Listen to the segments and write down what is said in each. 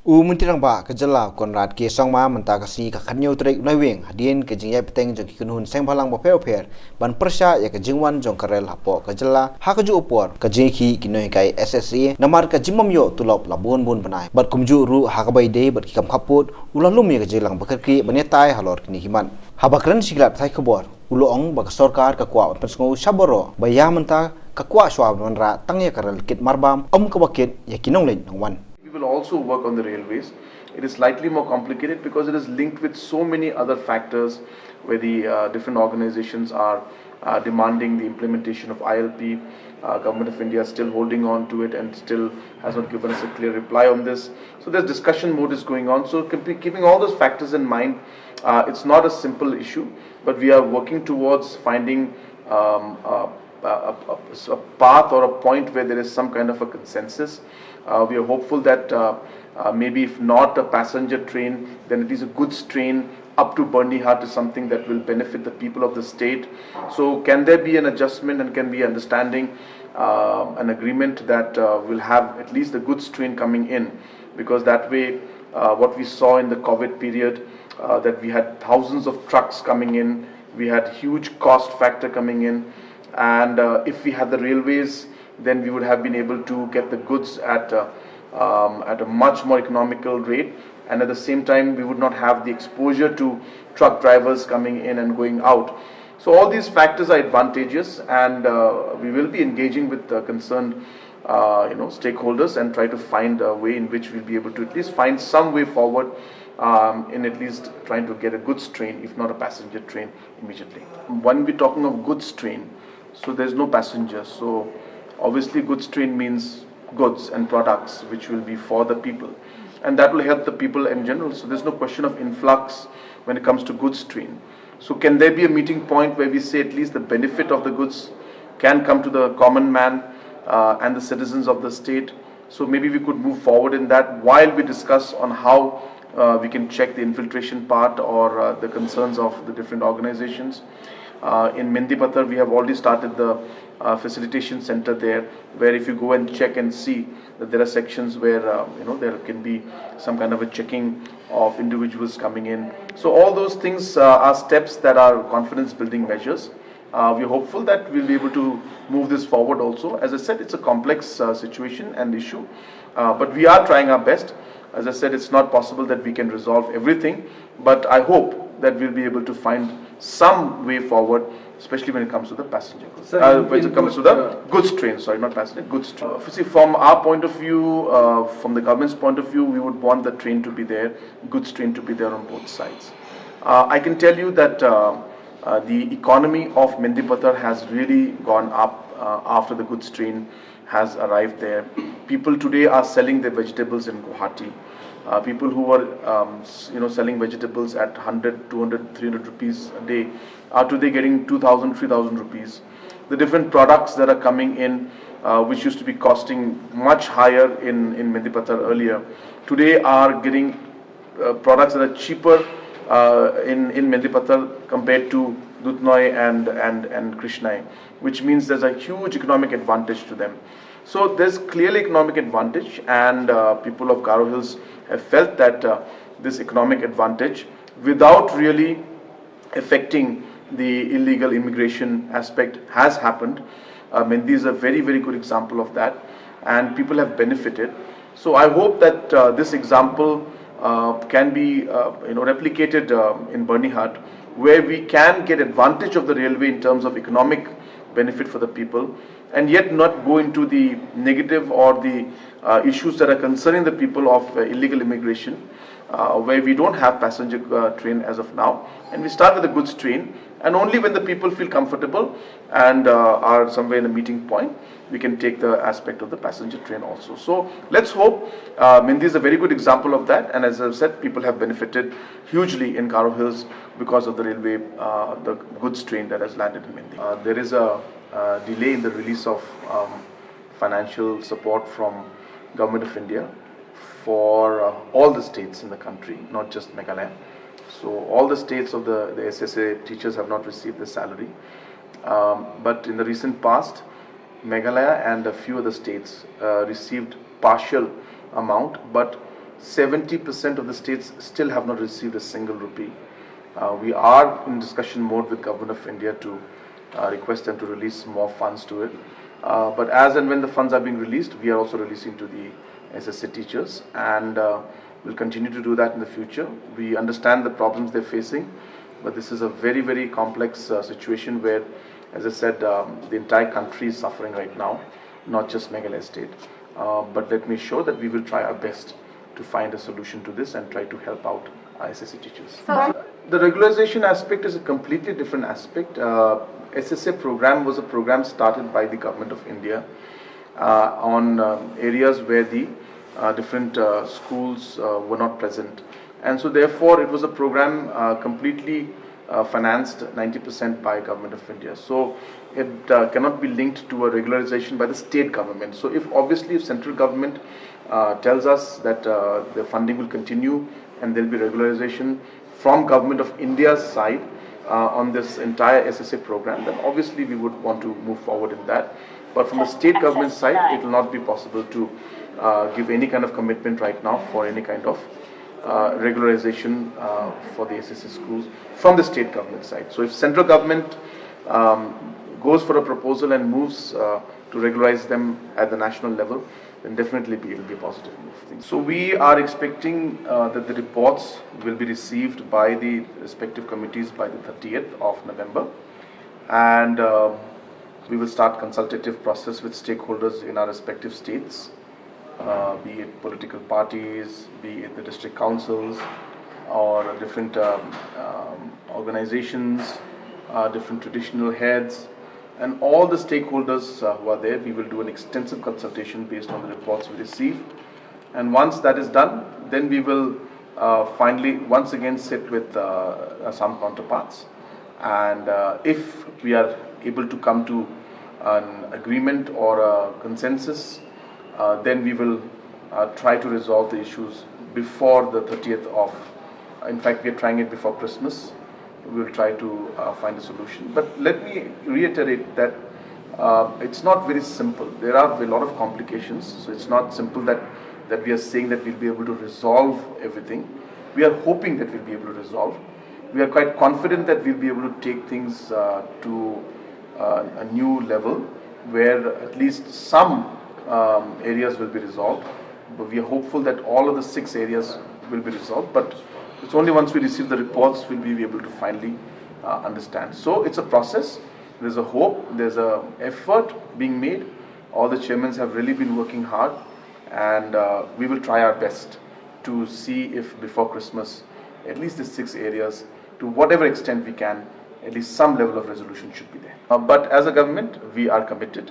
Muntirang ba kajala konrad ke songma menta kasi ka khanyo trek noiwing hadien ke jingyai peteng jong kunhun seng phalang ba pher ban persha ya ke jingwan jong karel hapo kajala ha kaju upor ka jeki kinoi kai SSA namar ka jimam yo tulop la bun banai bat kumju ru ha ka bai de bat kam khaput ulalum ye ke jelang bakri banetai halor kini himan habakran siglat thai khobor ulong ba sarkar ka kwa pesngo saboro baya menta ka kwa shwa manra tangya karel kit marbam ka bakit ya kinong len nongwan. We will also work on the railways. It is slightly more complicated because it is linked with so many other factors where the different organizations are demanding the implementation of ILP. Government of India is still holding on to it and still has not given us a clear reply on this. So there's discussion mode is going on. So keeping all those factors in mind, it's not a simple issue, but we are working towards finding a path or a point where there is some kind of a consensus. We are hopeful that maybe if not a passenger train, then it is a goods train up to Barnihart is something that will benefit the people of the state. So can there be an adjustment and can be understanding, an agreement that will have at least the goods train coming in, because that way what we saw in the COVID period, that we had thousands of trucks coming in, we had huge cost factor coming in, and if we had the railways, then we would have been able to get the goods at a much more economical rate, and at the same time we would not have the exposure to truck drivers coming in and going out. So all these factors are advantageous, and we will be engaging with concerned stakeholders and try to find a way in which we'll be able to at least find some way forward in at least trying to get a goods train, if not a passenger train, immediately. When we're talking of goods train, so there's no passengers, so obviously goods train means goods and products which will be for the people, and that will help the people in general. So there's no question of influx when it comes to goods train. So can there be a meeting point where we say at least the benefit of the goods can come to the common man and the citizens of the state? So maybe we could move forward in that while we discuss on how we can check the infiltration part or the concerns of the different organizations. In Mendipathar, we have already started the facilitation center there, where if you go and check and see that there are sections where there can be some kind of a checking of individuals coming in. So all those things are steps that are confidence building measures. We're hopeful that we'll be able to move this forward also. As I said, it's a complex situation and issue, but we are trying our best. As I said, it's not possible that we can resolve everything, but I hope that we'll be able to find some way forward, especially when it comes to the passenger goods. When it comes to the goods train, sorry, not passenger, goods train. See, from our point of view, from the government's point of view, we would want the train to be there, goods train to be there on both sides. I can tell you that the economy of Mendipathar has really gone up after the goods train has arrived there. People today are selling their vegetables in Guwahati. People who were selling vegetables at 100, 200, 300 rupees a day are today getting 2,000, 3,000 rupees. The different products that are coming in, which used to be costing much higher in Mendipathar earlier, today are getting products that are cheaper in Mendipathar compared to Duthnoi and Krishnai, which means there's a huge economic advantage to them. So there's clearly economic advantage, and people of Garo Hills have felt that this economic advantage without really affecting the illegal immigration aspect has happened. Mendi is a very, very good example of that, and people have benefited. So I hope that this example can be replicated in Barnihart, where we can get advantage of the railway in terms of economic benefit for the people, and yet not go into the negative or the issues that are concerning the people of illegal immigration, where we don't have passenger train as of now, and we start with a goods train, and only when the people feel comfortable and are somewhere in a meeting point, we can take the aspect of the passenger train also. So let's hope. Mendi is a very good example of that, and as I've said, people have benefited hugely in Garo Hills because of the railway, the goods train that has landed in Mendi. There is a delay in the release of financial support from Government of India for all the states in the country, not just Meghalaya. So all the states of the SSA teachers have not received the salary, but in the recent past, Meghalaya and a few other states received partial amount, but 70% of the states still have not received a single rupee. We are in discussion mode with Government of India to request them to release more funds to it. But as and when the funds are being released, we are also releasing to the SSA teachers, and we'll continue to do that in the future. We understand the problems they're facing, but this is a very, very complex situation where, as I said, the entire country is suffering right now, not just Meghalaya State. But let me show that we will try our best to find a solution to this and try to help out our SSA teachers. The regularization aspect is a completely different aspect. SSA program was a program started by the Government of India on areas where the different schools were not present, and so therefore it was a program completely financed 90% by Government of India. So it cannot be linked to a regularization by the state government. So if central government tells us that the funding will continue and there will be regularization from Government of India's side on this entire SSA program, then obviously we would want to move forward in that. But from the state government side, it will not be possible to give any kind of commitment right now for any kind of regularization for the SSA schools from the state government side. So if central government goes for a proposal and moves to regularize them at the national level, then definitely it will be a positive move. So we are expecting that the reports will be received by the respective committees by the 30th of November, and we will start consultative process with stakeholders in our respective states, be it political parties, be it the district councils, or different organizations, different traditional heads, and all the stakeholders who are there. We will do an extensive consultation based on the reports we receive, and once that is done, then we will finally once again sit with some counterparts, and if we are able to come to an agreement or a consensus, then we will try to resolve the issues before the 30th of, in fact we are trying it before Christmas. We will try to find a solution. But let me reiterate that it's not very simple. There are a lot of complications, so it's not simple that we are saying that we'll be able to resolve everything. We are hoping that we'll be able to resolve. We are quite confident that we'll be able to take things to a new level where at least some areas will be resolved. But we are hopeful that all of the 6 areas will be resolved. But it's only once we receive the reports will we be able to finally understand. So it's a process. There's a hope. There's a effort being made. All the chairmen have really been working hard, and we will try our best to see if before Christmas, at least the 6 areas, to whatever extent we can, at least some level of resolution should be there. But as a government, we are committed.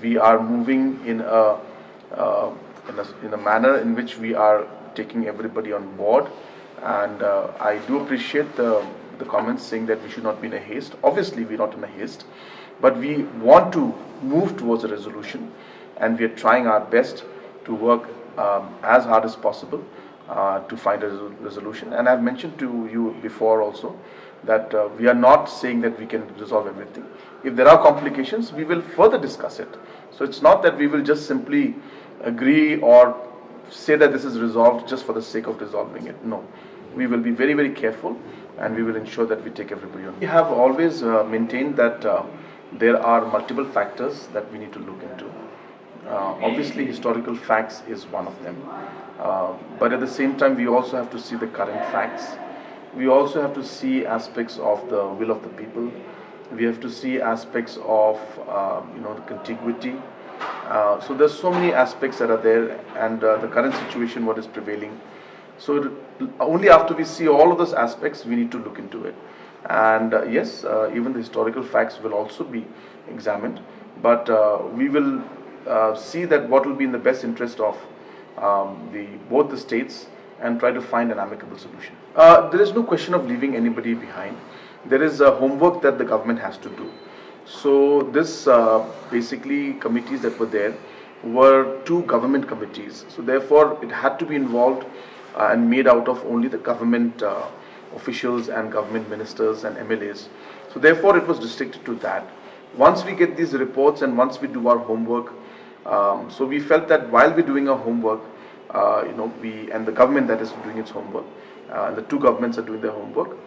We are moving in a manner in which we are taking everybody on board, and I do appreciate the comments saying that we should not be in a haste. Obviously we're not in a haste, but we want to move towards a resolution, and we are trying our best to work as hard as possible to find a resolution. And I've mentioned to you before also that we are not saying that we can resolve everything. If there are complications, we will further discuss it. So it's not that we will just simply agree or say that this is resolved just for the sake of resolving it. No, we will be very, very careful, and we will ensure that we take everybody on. We have always maintained that there are multiple factors that we need to look into. Obviously, historical facts is one of them, but at the same time, we also have to see the current facts. We also have to see aspects of the will of the people. We have to see aspects of the contiguity. So there's so many aspects that are there, and the current situation, what is prevailing. So only after we see all of those aspects, we need to look into it. And yes, even the historical facts will also be examined, but we will see that what will be in the best interest of both the states, and try to find an amicable solution. There is no question of leaving anybody behind. There is homework that the government has to do. So this basically committees that were there were 2 government committees. So therefore it had to be involved and made out of only the government officials and government ministers and MLAs. So therefore it was restricted to that. Once we get these reports and once we do our homework, so we felt that while we're doing our homework, we and the government that is doing its homework, and the two governments are doing their homework.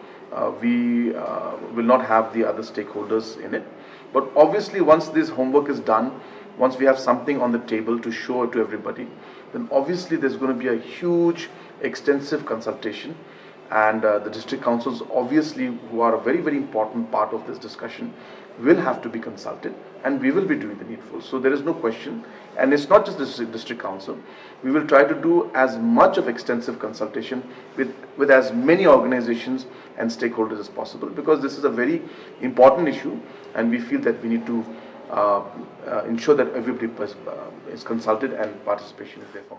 We will not have the other stakeholders in it. But obviously, once this homework is done, once we have something on the table to show it to everybody, then obviously there's going to be a huge, extensive consultation. And the district councils, obviously, who are a very, very important part of this discussion, will have to be consulted, and we will be doing the needful. So there is no question. And it's not just the district council. We will try to do as much of extensive consultation with as many organizations and stakeholders as possible, because this is a very important issue, and we feel that we need to ensure that everybody is consulted and participation is there for.